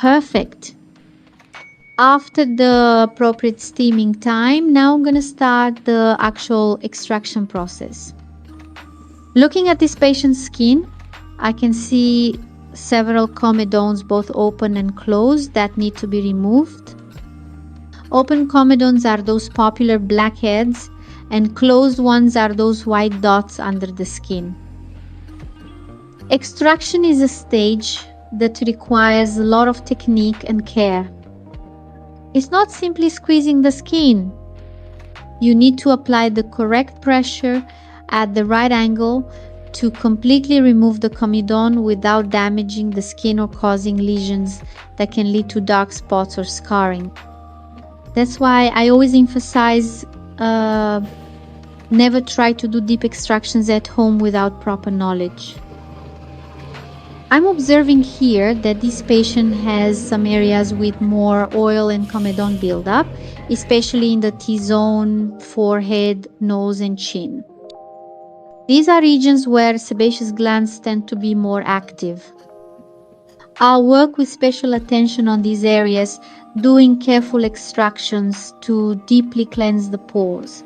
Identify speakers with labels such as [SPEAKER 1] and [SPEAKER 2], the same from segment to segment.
[SPEAKER 1] Perfect. After the appropriate steaming time, now I'm going to start the actual extraction process. Looking at this patient's skin, I can see several comedones, both open and closed, that need to be removed. Open comedones are those popular blackheads, and closed ones are those white dots under the skin. Extraction is a stage that requires a lot of technique and care. It's not simply squeezing the skin. You need to apply the correct pressure at the right angle to completely remove the comedone without damaging the skin or causing lesions that can lead to dark spots or scarring. That's why I always emphasize never try to do deep extractions at home without proper knowledge. I'm observing here that this patient has some areas with more oil and comedone buildup, especially in the T-zone, forehead, nose, and chin. These are regions where sebaceous glands tend to be more active. I'll work with special attention on these areas, doing careful extractions to deeply cleanse the pores.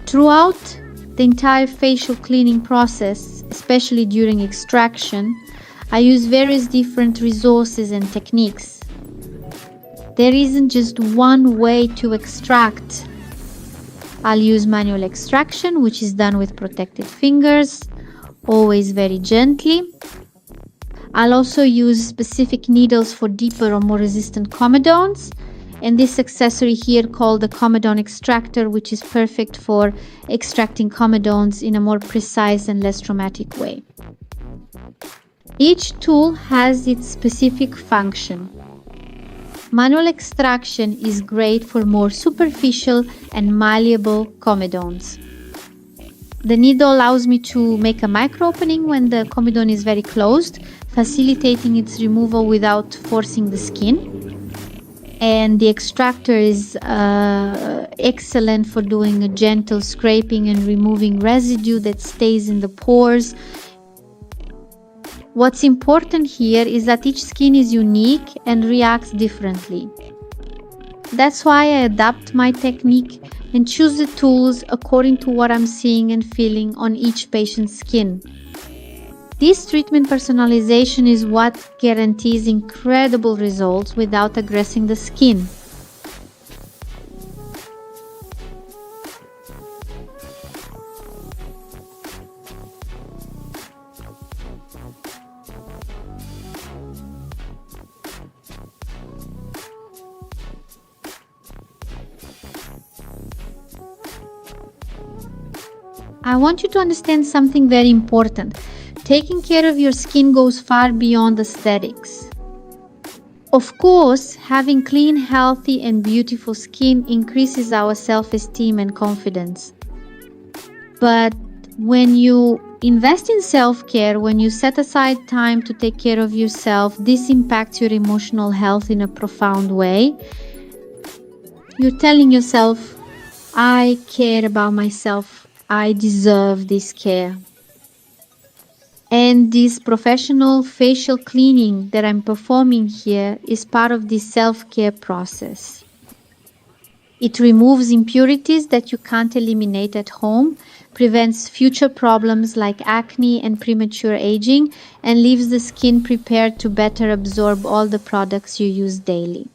[SPEAKER 1] Throughout the entire facial cleaning process, especially during extraction, I use various different resources and techniques. There isn't just one way to extract. I'll use manual extraction, which is done with protected fingers, always very gently. I'll also use specific needles for deeper or more resistant comedones, and this accessory here called the comedone extractor, which is perfect for extracting comedones in a more precise and less traumatic way. Each tool has its specific function. Manual extraction is great for more superficial and malleable comedones. The needle allows me to make a micro opening when the comedone is very closed, facilitating its removal without forcing the skin. And the extractor is excellent for doing a gentle scraping and removing residue that stays in the pores. What's important here is that each skin is unique and reacts differently. That's why I adapt my technique and choose the tools according to what I'm seeing and feeling on each patient's skin. This treatment personalization is what guarantees incredible results without aggressing the skin. I want you to understand something very important. Taking care of your skin goes far beyond aesthetics. Of course, having clean, healthy, and beautiful skin increases our self-esteem and confidence. But when you invest in self-care, when you set aside time to take care of yourself, this impacts your emotional health in a profound way. You're telling yourself, I care about myself. I deserve this care. And this professional facial cleaning that I'm performing here is part of this self-care process. It removes impurities that you can't eliminate at home, prevents future problems like acne and premature aging, and leaves the skin prepared to better absorb all the products you use daily.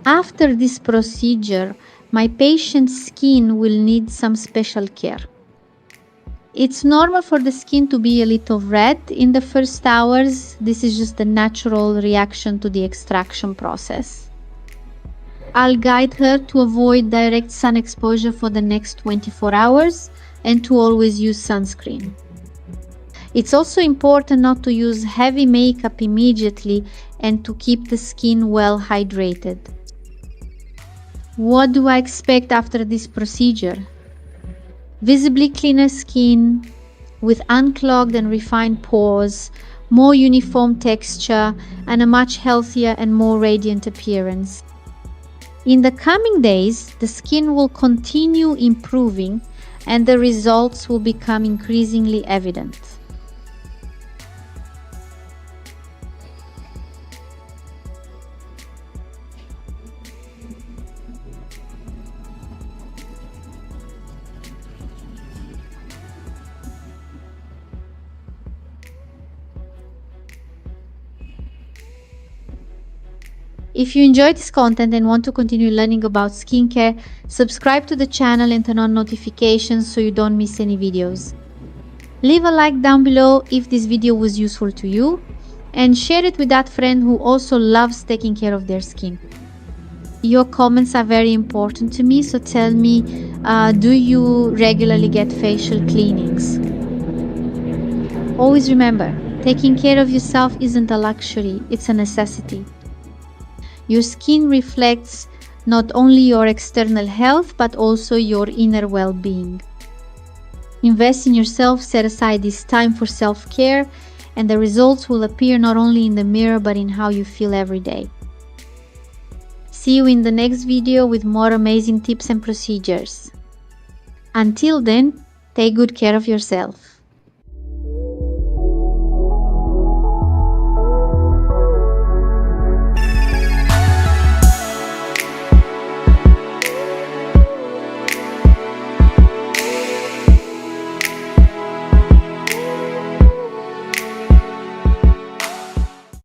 [SPEAKER 1] After this procedure, my patient's skin will need some special care. It's normal for the skin to be a little red in the first hours. This is just the natural reaction to the extraction process. I'll guide her to avoid direct sun exposure for the next 24 hours and to always use sunscreen. It's also important not to use heavy makeup immediately and to keep the skin well hydrated. What do I expect after this procedure? Visibly cleaner skin with unclogged and refined pores, more uniform texture, and a much healthier and more radiant appearance. In the coming days, the skin will continue improving and the results will become increasingly evident. If you enjoyed this content and want to continue learning about skincare, subscribe to the channel and turn on notifications so you don't miss any videos. Leave a like down below if this video was useful to you, and share it with that friend who also loves taking care of their skin. Your comments are very important to me, so tell me, do you regularly get facial cleanings? Always remember, taking care of yourself isn't a luxury, it's a necessity. Your skin reflects not only your external health, but also your inner well-being. Invest in yourself, set aside this time for self-care, and the results will appear not only in the mirror, but in how you feel every day. See you in the next video with more amazing tips and procedures. Until then, take good care of yourself.